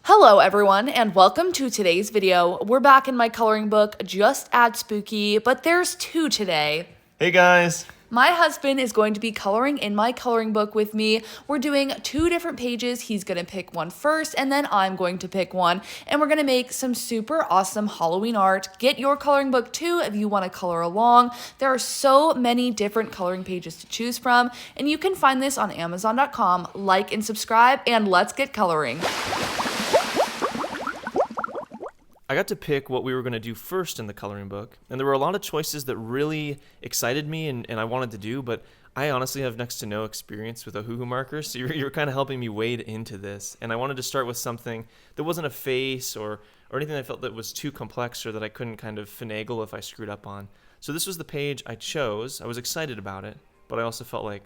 Hello everyone and welcome to today's video. We're back in my coloring book, Just Add Spooky, but there's two today. Hey guys! My husband is going to be coloring in my coloring book with me. We're doing two different pages. He's going to pick one first and then I'm going to pick one. And we're going to make some super awesome Halloween art. Get your coloring book too if you want to color along. There are so many different coloring pages to choose from. And you can find this on Amazon.com. Like and subscribe and let's get coloring. I got to pick what we were going to do first in the coloring book, and there were a lot of choices that really excited me and I wanted to do, but I honestly have next to no experience with Ohuhu markers, so you're kind of helping me wade into this, and I wanted to start with something that wasn't a face or anything I felt that was too complex or that I couldn't kind of finagle if I screwed up on. So this was the page I chose. I was excited about it, but I also felt like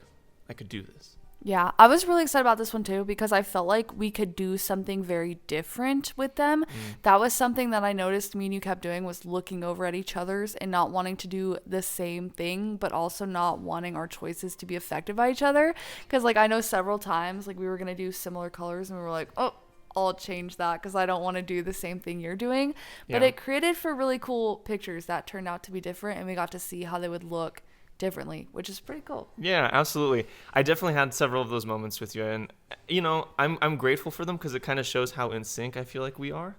I could do this. Yeah, I was really excited about this one too because I felt like we could do something very different with them. That was something that I noticed me and you kept doing, was looking over at each other's and not wanting to do the same thing, but also not wanting our choices to be affected by each other. Because like I know several times like we were going to do similar colors and we were like, oh, I'll change that because I don't want to do the same thing you're doing. But it created for really cool pictures that turned out to be different and we got to see how they would look differently, which is pretty cool. Yeah, absolutely. I definitely had several of those moments with you, and you know, I'm grateful for them because it kind of shows how in sync I feel like we are.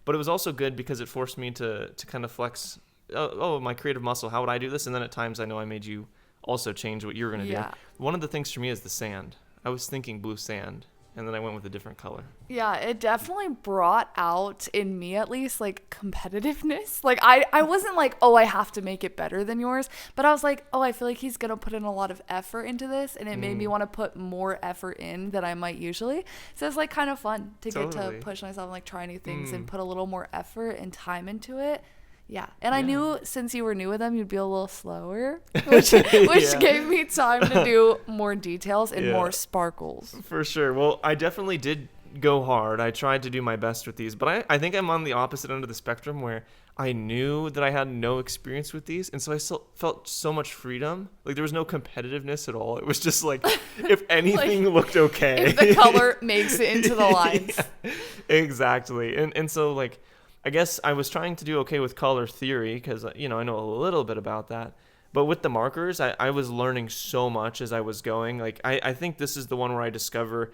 But it was also good because it forced me to kind of flex, my creative muscle. How would I do this? And then at times I know I made you also change what you were going to do. One of the things for me is the sand. I was thinking blue sand, and then I went with a different color. Yeah, it definitely brought out, in me at least, like competitiveness. Like I wasn't like, oh, I have to make it better than yours. But I was like, oh, I feel like he's going to put in a lot of effort into this. And it made me want to put more effort in than I might usually. So it's like kind of fun to get to push myself and like try new things and put a little more effort and time into it. Yeah. And I knew since you were new with them, you'd be a little slower, which gave me time to do more details and more sparkles. For sure. Well, I definitely did go hard. I tried to do my best with these, but I think I'm on the opposite end of the spectrum where I knew that I had no experience with these, and so I still felt so much freedom. Like there was no competitiveness at all. It was just like if anything like, looked okay. If the color makes it into the lines. Yeah, exactly. And so like I guess I was trying to do okay with color theory because, you know, I know a little bit about that. But with the markers, I was learning so much as I was going. Like, I think this is the one where I discover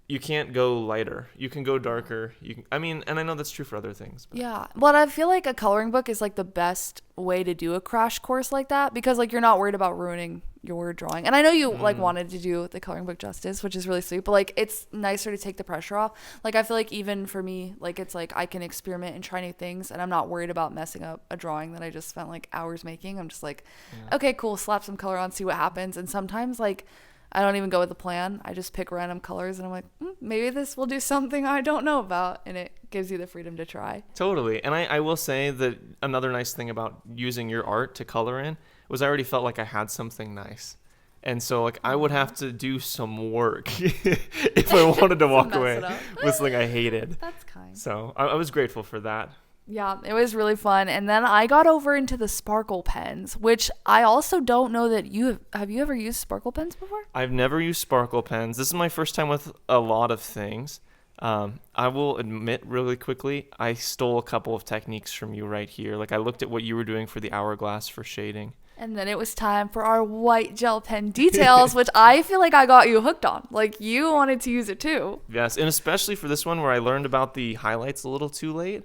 you can't go lighter. You can go darker. And I know that's true for other things. But. Yeah. But I feel like a coloring book is like the best way to do a crash course like that because like you're not worried about ruining your drawing. And I know you like wanted to do the coloring book justice, which is really sweet, but like it's nicer to take the pressure off. Like I feel like even for me, like it's like I can experiment and try new things and I'm not worried about messing up a drawing that I just spent like hours making. I'm just like, okay, cool, slap some color on, see what happens. And sometimes like I don't even go with the plan. I just pick random colors and I'm like, maybe this will do something I don't know about. And it gives you the freedom to try. Totally. And I will say that another nice thing about using your art to color in was I already felt like I had something nice. And so like I would have to do some work if I wanted to walk away with something I hated. That's kind. So I was grateful for that. Yeah, it was really fun. And then I got over into the sparkle pens, which I also don't know that have you ever used sparkle pens before? I've never used sparkle pens. This is my first time with a lot of things. I will admit really quickly, I stole a couple of techniques from you right here. Like I looked at what you were doing for the hourglass for shading. And then it was time for our white gel pen details, which I feel like I got you hooked on. Like you wanted to use it too. Yes, and especially for this one where I learned about the highlights a little too late.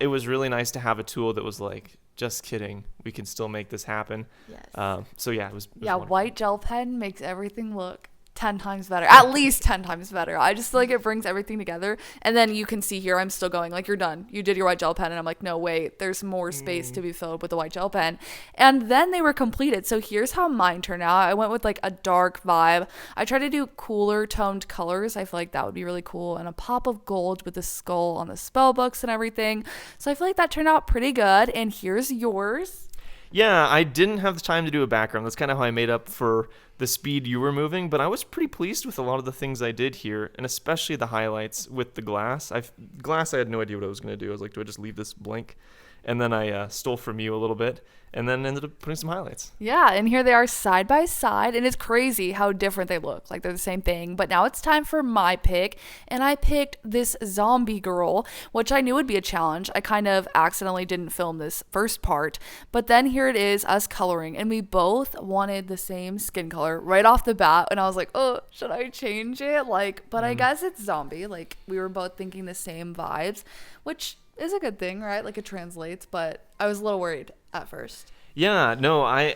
It was really nice to have a tool that was like, just kidding, we can still make this happen. Yes. So yeah, it was yeah, wonderful. White gel pen makes everything look 10 times better, at least 10 times better. I just feel like it brings everything together. And then you can see here, I'm still going like, you're done. You did your white gel pen. And I'm like, no, wait, there's more space to be filled with the white gel pen. And then they were completed. So here's how mine turned out. I went with like a dark vibe. I tried to do cooler toned colors. I feel like that would be really cool. And a pop of gold with the skull on the spell books and everything. So I feel like that turned out pretty good. And here's yours. Yeah, I didn't have the time to do a background. That's kind of how I made up for the speed you were moving, but I was pretty pleased with a lot of the things I did here, and especially the highlights with the glass. I had no idea what I was going to do. I was like, do I just leave this blank? and then I stole from you a little bit, and then ended up putting some highlights. Yeah, and here they are side by side, and it's crazy how different they look. Like they're the same thing. But now it's time for my pick, and I picked this zombie girl, which I knew would be a challenge. I kind of accidentally didn't film this first part, but then here it is, us coloring, and we both wanted the same skin color right off the bat, and I was like, oh, should I change it? Like, but I guess it's zombie. Like, we were both thinking the same vibes, which is a good thing, right? Like, it translates, but I was a little worried at first. Yeah, no, I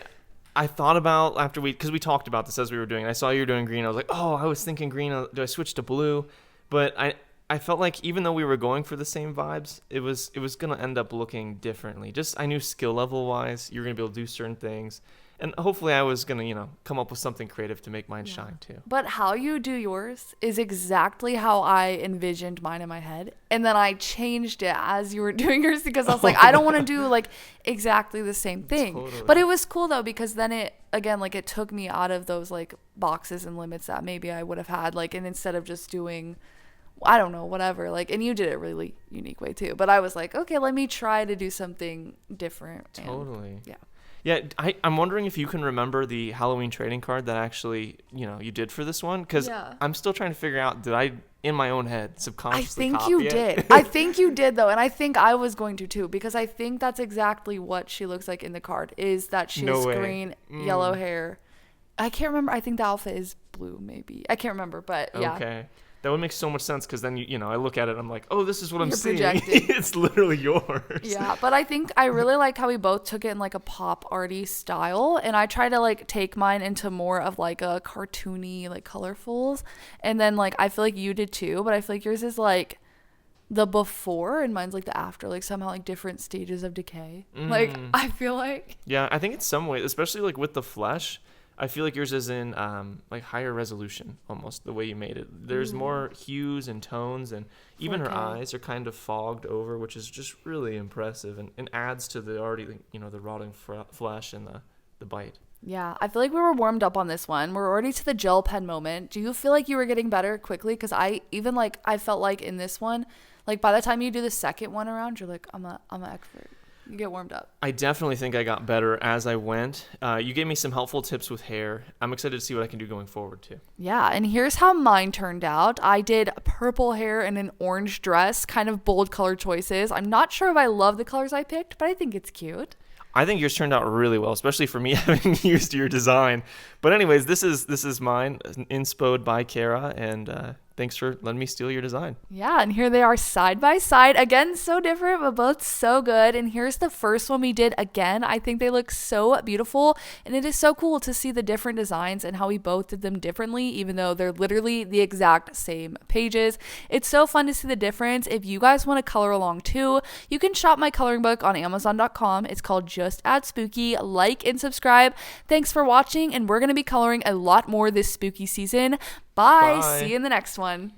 thought about after because we talked about this as we were doing. I saw you were doing green. I was like, oh, I was thinking green. Do I switch to blue? But I felt like even though we were going for the same vibes, it was gonna end up looking differently. Just I knew skill level wise, you were gonna be able to do certain things, and hopefully I was gonna come up with something creative to make mine shine too. But how you do yours is exactly how I envisioned mine in my head. And then I changed it as you were doing yours because I was like, I don't want to do like exactly the same thing. Totally. But it was cool though because then it, again, like it took me out of those like boxes and limits that maybe I would have had. Like, and instead of just doing, I don't know, whatever, like, and you did it a really unique way too. But I was like, okay, let me try to do something different. Totally. Yeah. Yeah, I'm wondering if you can remember the Halloween trading card that actually, you did for this one. Because I'm still trying to figure out, did I, in my own head, subconsciously I think copy you it? did. I think you did, though. And I think I was going to, too. Because I think that's exactly what she looks like in the card, is that she has green, yellow hair. I can't remember. I think the outfit is blue, maybe. I can't remember, but yeah. Okay. That would make so much sense because then, I look at it and I'm like, oh, this is what I'm You're seeing. projecting. It's literally yours. Yeah, but I think I really like how we both took it in like a pop arty style. And I try to like take mine into more of like a cartoony, like colorfuls. And then like I feel like you did too, but I feel like yours is like the before and mine's like the after, like somehow like different stages of decay. Like I feel like. Yeah, I think it's some way, especially like with the flesh. I feel like yours is in like higher resolution, almost the way you made it. There's more hues and tones, and even her eyes are kind of fogged over, which is just really impressive and adds to the already, the rotting flesh and the bite. Yeah, I feel like we were warmed up on this one. We're already to the gel pen moment. Do you feel like you were getting better quickly? Because I felt like in this one, like by the time you do the second one around, you're like, I'm an expert. You get warmed up. I definitely think I got better as I went. You gave me some helpful tips with hair. I'm excited to see what I can do going forward too. Yeah, and here's how mine turned out. I did purple hair and an orange dress, kind of bold color choices. I'm not sure if I love the colors I picked, but I think it's cute. I think yours turned out really well, especially for me having used your design. But anyways, this is mine, inspoed by Kara, and thanks for letting me steal your design. Yeah, and here they are side by side. Again, so different, but both so good. And here's the first one we did again. I think they look so beautiful, and it is so cool to see the different designs and how we both did them differently, even though they're literally the exact same pages. It's so fun to see the difference. If you guys want to color along too, you can shop my coloring book on Amazon.com. It's called Just Add Spooky. Like and subscribe. Thanks for watching, and we're going to be coloring a lot more this spooky season. Bye. See you in the next one.